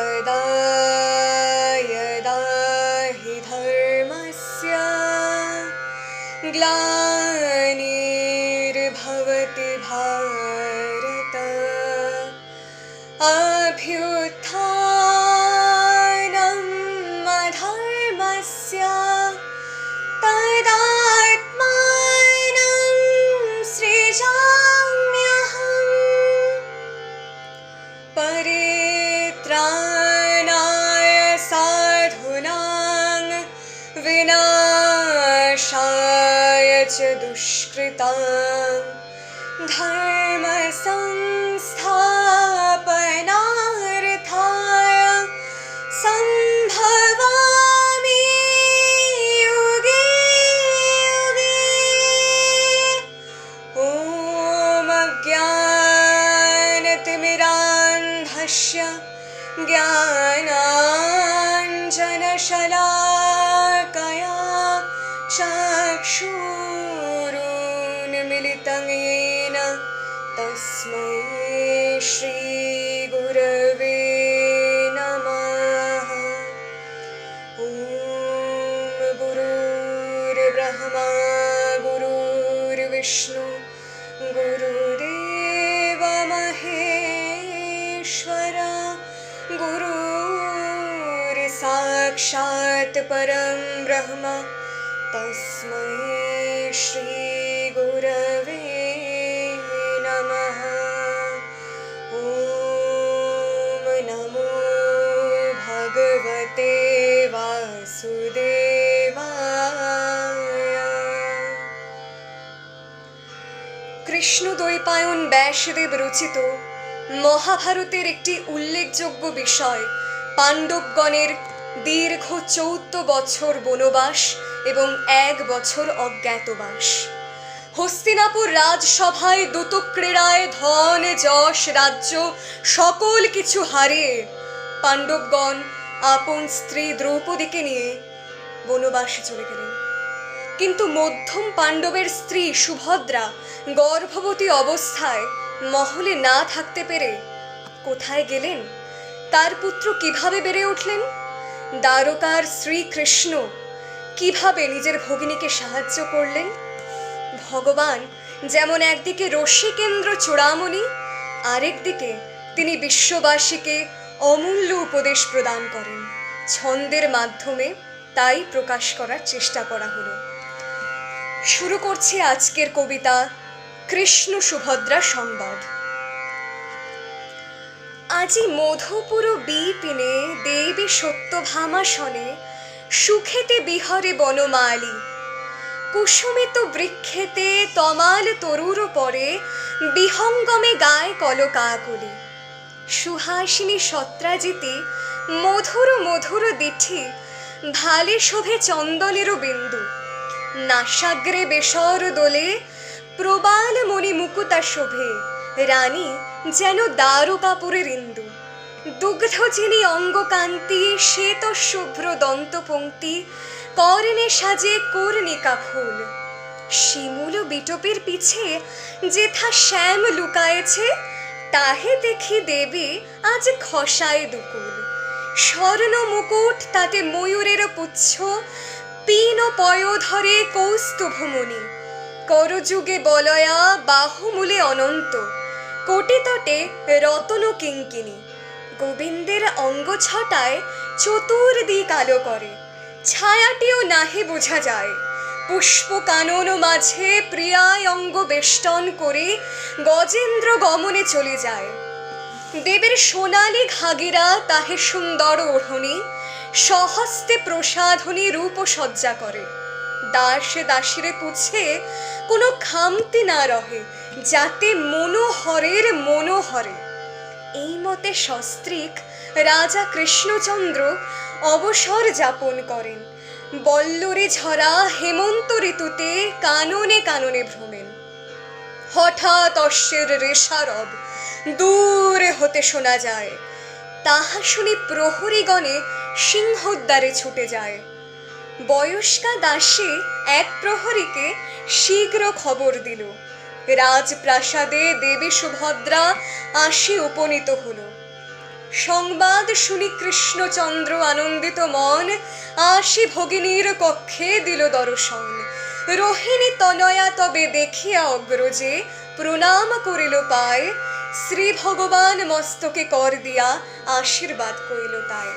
यदा यदा हि धर्मस्य ग्लानिर्भवति भारत अभ्युत्थानम् अधर्मस्य तदात्मानं सृजाम्यहम् परित्राणाय साधूनां विनाशाय च दुष्कृतां धर्म संस्थापनार्थाय सम्भवामि युगे युगे। ॐ अज्ञानतिमिरान्धस्य ज्ञानाञ्जनशलाकया चक्षुरुन्मिलितं येन तस्मै श्रीगुरवे नमः। ॐ गुरुर्ब्रह्मा गुरुर्विष्णु गुरुदेव महेश्वर गुरुर्साक्षात् परं ब्रह्म तस्मै श्रीगुरवे नमः। ॐ नमो भगवते वासुदेवाय। কৃষ্ণদ্বৈপায়ন ব্যাসদেব রচিত মহাভারতের একটি উল্লেখযোগ্য বিষয় পাণ্ডবগণের দীর্ঘ 14 বছর বনবাস এবং 1 বছর অজ্ঞাতবাস। হস্তিনাপুর রাজসভায় দূতক্রীড়ায় ধন যশ রাজ্য সকল কিছু হারিয়ে পাণ্ডবগণ আপন স্ত্রী দ্রৌপদীকে নিয়ে বনবাসে চলে গেলেন। কিন্তু মধ্যম পাণ্ডবের স্ত্রী সুভদ্রা গর্ভবতী অবস্থায় মহলে না থাকতে পেরে কোথায় গেলেন? তার পুত্র কিভাবে বেড়ে উঠলেন? দ্বারকার শ্রীকৃষ্ণ কিভাবে নিজের ভগিনীকে সাহায্য করলেন? ভগবান যেমন একদিকে রসিকেন্দ্র চূড়ামণি, আরেকদিকে তিনি বিশ্ববাসীকে অমূল্য উপদেশ প্রদান করেন। ছন্দের মাধ্যমে তাই প্রকাশ করার চেষ্টা করা হলো। শুরু করছি আজকের কবিতা কৃষ্ণ সুভদ্রা সংবাদ। আজি মধুপুর বিপিনে দেবী সত্যভামাসনে সুখেতে বিহরে বনমালী কুসুমিত বৃক্ষেতে তমাল তরুর পরে বিহঙ্গমে গায় কলকাকলি সুহাসিনী সত্রাজিতি মধুর মধুর দিঠি ভালে শোভে চন্দনেরও বিন্দু নাসাগ্রে বেসর দোলে প্রবাল মণি মুকুতা শোভে রানী যেন দ্বারকাপুরের ইন্দু দুগ্ধচিনি অঙ্গকান্তি শ্বেত শুভ্র দন্তপঙ্ক্তি কর্ণে সাজে কর্ণিকা ফুল শিমুল বিটপের পিছে যেথা শ্যাম লুকায়েছে তাহে দেখি দেবী আজ খসায় দুকুল স্বর্ণ মুকুট তাতে ময়ূরের পুচ্ছ পীন পয়োধরে কৌস্তুভমণি করযুগে বলয়া বাহুমূলে অনন্ত কোটিতটে রতন কিঙ্কিনী গোবিন্দের অঙ্গ ছটায় চতুর্দিক আলো করে ছায়াটিও নাহি বোঝা যায় পুষ্প কানন মাঝে প্রিয়ায় অঙ্গ বেষ্টন করে গজেন্দ্র গমনে চলে যায় দেবের সোনালী ঘাগিরা তাহে সুন্দর ওঢ়নী সহস্তে প্রসাধনী রূপ সজ্জা করে দাসে দাসীরে পুছে কোনো খামতি না রহে যাতে মনোহরের মনোহরে। এই মতে সস্ত্রীক রাজা কৃষ্ণচন্দ্র অবসর যাপন করেন বল্লরে ঝরা হেমন্ত ঋতুতে কাননে কাননে ভ্রমেন। হঠাৎ অশ্বের রেশারব দূরে হতে শোনা যায় তাহা শুনি প্রহরীগণে সিংহদ্বারে ছুটে যায় বয়স্কা দাসী এক প্রহরীকে শীঘ্র খবর দিল রাজপ্রাসাদে দেবী সুভদ্রা আসি উপনীত হল সংবাদ শুনি কৃষ্ণচন্দ্র আনন্দিত মন আসি ভগিনীর কক্ষে দিল দর্শন। রোহিণী তনয়া তবে দেখিয়া অগ্রজে প্রণাম করিল পায়। শ্রী ভগবান মস্তকে কর দিয়া আশীর্বাদ করিল তাই।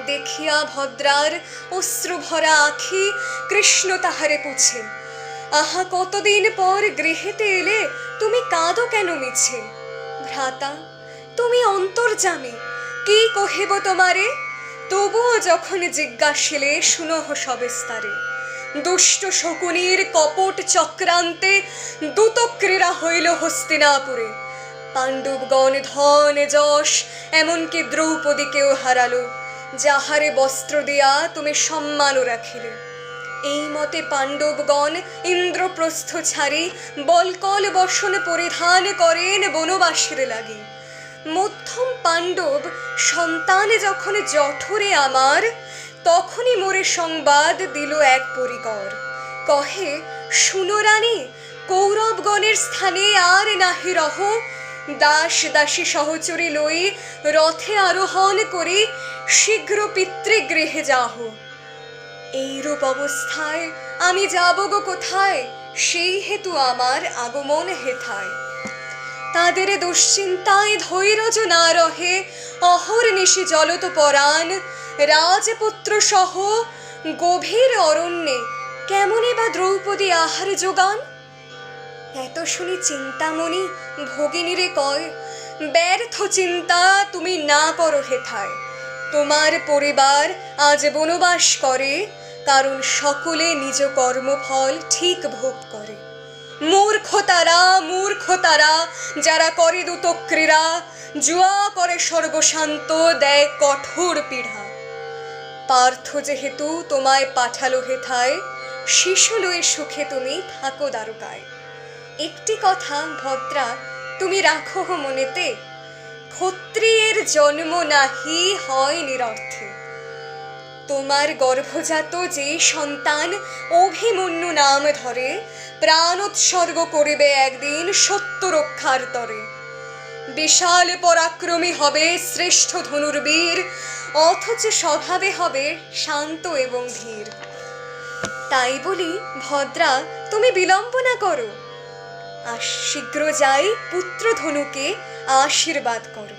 দেখিয়া ভদ্রার অশ্রুভরা আখি কৃষ্ণ তাহারে পুছে, আহা কতদিন পর গৃহেতে এলে, তুমি কাঁদো কেন মিছে? ভ্রাতা তুমি অন্তর্যামী, কি কহিব তোমারে? তবুও যখন জিজ্ঞাসিলে শুনহ সবিস্তারে। দুষ্ট শকুনির কপট চক্রান্তে দূতক্রীড়া হইল হস্তিনাপুরে। পাণ্ডবগণ ধন যশ এমনকি দ্রৌপদীকেও হারালো, যাহারে বস্ত্র দিয়া তুমি সম্মানও রাখিলে। এই মতে পাণ্ডবগণ ইন্দ্রপ্রস্থ ছাড়ি বলকল বসন পরিধান করেন বনবাসের লাগি। মধ্যম পাণ্ডব সন্তান যখন জঠরে আমার, তখনই মোরে সংবাদ দিল এক পরিকর। কহে, শুনো রানী, কৌরবগণের স্থানে আর নাহি রহ। দাস দাসী সহচরী লই রথে আরোহণ করি শীঘ্র পিতৃগৃহে যাহ। এইরূপ অবস্থায় আমি যাব গো কোথায়? সেই হেতু আমার আগমন হেথায়। তাদের দুশ্চিন্তায় ধৈর্য না রহে অহর্নিশি জ্বলত পরাণ। রাজপুত্র সহ গভীর অরণ্যে কেমনে বা দ্রৌপদী আহার যোগান? এত শুনি চিন্তামণি ভগিনীরে কয়, ব্যর্থ চিন্তা তুমি না করো হেথায়। তোমার পরিবার আজ বনবাস করে, কারণ সকলে নিজ কর্মফল ঠিক ভোগ করে। মূর্খ তারা যারা করে দূতক্রীড়া, জুয়া করে সর্বশান্ত, দেয় কঠোর পীড়া। পার্থ যেহেতু তোমায় পাঠালো হেথায়, শিশু লয়ে সুখে তুমি থাকো দ্বারকায়। একটি কথা ভদ্রা তুমি রাখো মনেতে, ক্ষত্রিয়ের জন্ম নাহি হয় নিরর্থে। তোমার গর্ভজাত যে সন্তান অভিমন্যু নাম ধরে, প্রাণ উৎসর্গ করিবে একদিন সত্য রক্ষার তরে। বিশাল পরাক্রমী হবে শ্রেষ্ঠ ধনুর্বীর, অথচ স্বভাবে হবে শান্ত এবং ধীর। তাই বলি ভদ্রা তুমি বিলম্ব না করো, আর শীঘ্র যাই পুত্র ধনুকে আশীর্বাদ করো।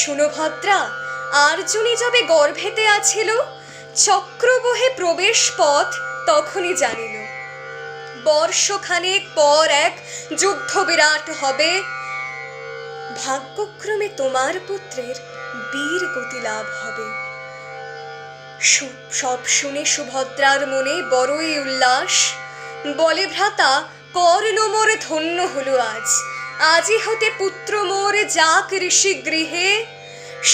শুনো ভদ্রা, আর্জুনি যবে গর্ভেতে আছিল, চক্রবহে প্রবেশ পথ তখনই জানিল। বর্ষখানেক পর এক যুদ্ধ বিরাট হবে, ভাগ্যক্রমে তোমার পুত্রের বীর গতি লাভ হবে। সব শুনে সুভদ্রার মনে বড়ই উল্লাস। বলে, ভ্রাতা কর্ণ মোর ধন্য হলো আজ। আজই হতে পুত্র মোর যাক ঋষি গৃহে,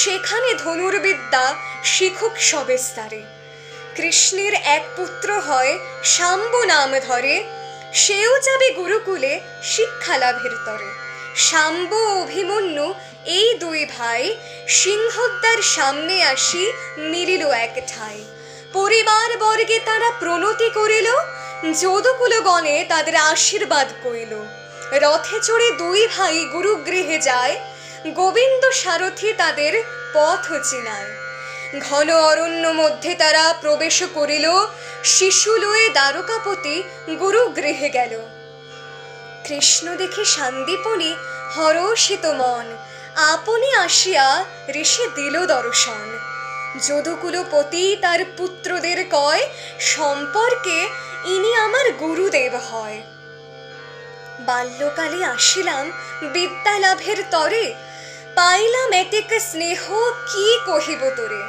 সেখানে ধনুর্বিদ্যা শিখুক সবিস্তারে। কৃষ্ণের এক পুত্র হয় শাম্ব নাম ধরে, সেও যাবে গুরুকুলে শিক্ষা লাভের তরে। শাম্ব ও অভিমন্যু এই দুই ভাই সিংহদ্বার সামনে আসি মিলিল এক ঠাই। পরিবার বর্গে তারা প্রণতি করিল, যদুকুলগণে তাদের আশীর্বাদ করিল। রথে চড়ে দুই ভাই গুরুগৃহে যায়, গোবিন্দ সারথি তাদের পথ চিনায়। ঘন অরণ্য মধ্যে তারা প্রবেশ করিল, শিশু লয়ে দ্বারকাপতি গুরুগৃহে গেল। কৃষ্ণ দেখে সান্দীপনি হরষিত মন, আপনি আসিয়া ঋষি দিল দর্শন। যদুকুলপতি তার পুত্রদের কয়, সম্পর্কে ইনি আমার গুরুদেব হয়। বাল্যকালে আসিলাম বিদ্যা লাভের তরে, পাইলাম এতেক স্নেহ কি কহিব তোরে।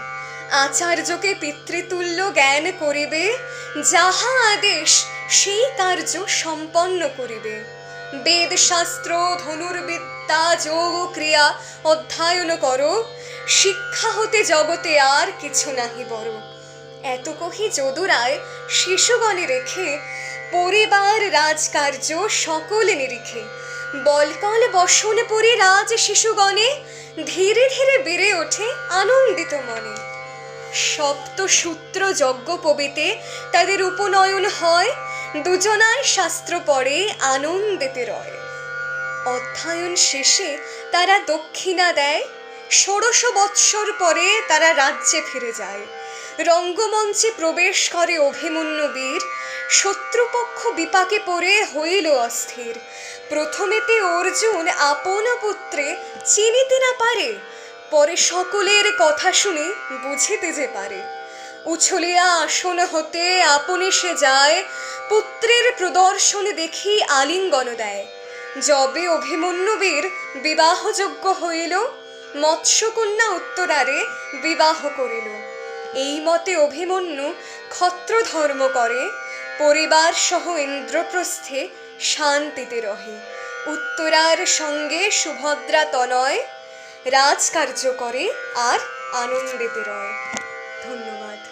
আচার্যকে পিতৃতুল্য জ্ঞান করিবে, যাহা আদেশ সেই কার্য সম্পন্ন করিবে। বেদ শাস্ত্র ধনুর্বিদ্যা যোগ ক্রিয়া অধ্যয়ন করো, শিক্ষা হতে জগতে আর কিছু নাহি বড়। এত কহি যদুরায় শিশুগণে রেখে, পরিবার রাজকার্য সকল নিরিখে। বলকল বসন পরে রাজ শিশুগণে, ধীরে ধীরে বেড়ে ওঠে আনন্দিত মনে। সপ্তসূত্র যজ্ঞ পবিতে তাদের উপনয়ন হয়, দুজনায় শাস্ত্র পড়ে আনন্দেতে রয়। অধ্যয়ন শেষে তারা দক্ষিণা দেয়, ষোড়শ বৎসর পরে তারা রাজ্যে ফিরে যায়। রঙ্গমঞ্চে প্রবেশ করে অভিমন্যু বীর। শত্রুপক্ষ বিপাকে পড়ে হইল অস্থির। প্রথমেতে অর্জুন আপন পুত্রে চিনিতে না পারে, পরে সকলের কথা শুনে বুঝিতে যে পারে। উছলিয়া আসন হতে আপনি সে যায়, পুত্রের প্রদর্শন দেখি আলিঙ্গন দেয়। যবে অভিমন্যুবীর বিবাহযোগ্য হইল, মৎস্যকন্যা উত্তরারে বিবাহ করিল। এই মতে অভিমন্যু ক্ষত্রধর্ম করে, পরিবার সহ ইন্দ্রপ্রস্থে শান্তিতে রহে। উত্তরার সঙ্গে সুভদ্রা তনয় রাজকার্য করে আর আনন্দেতে রয়। ধন্যবাদ।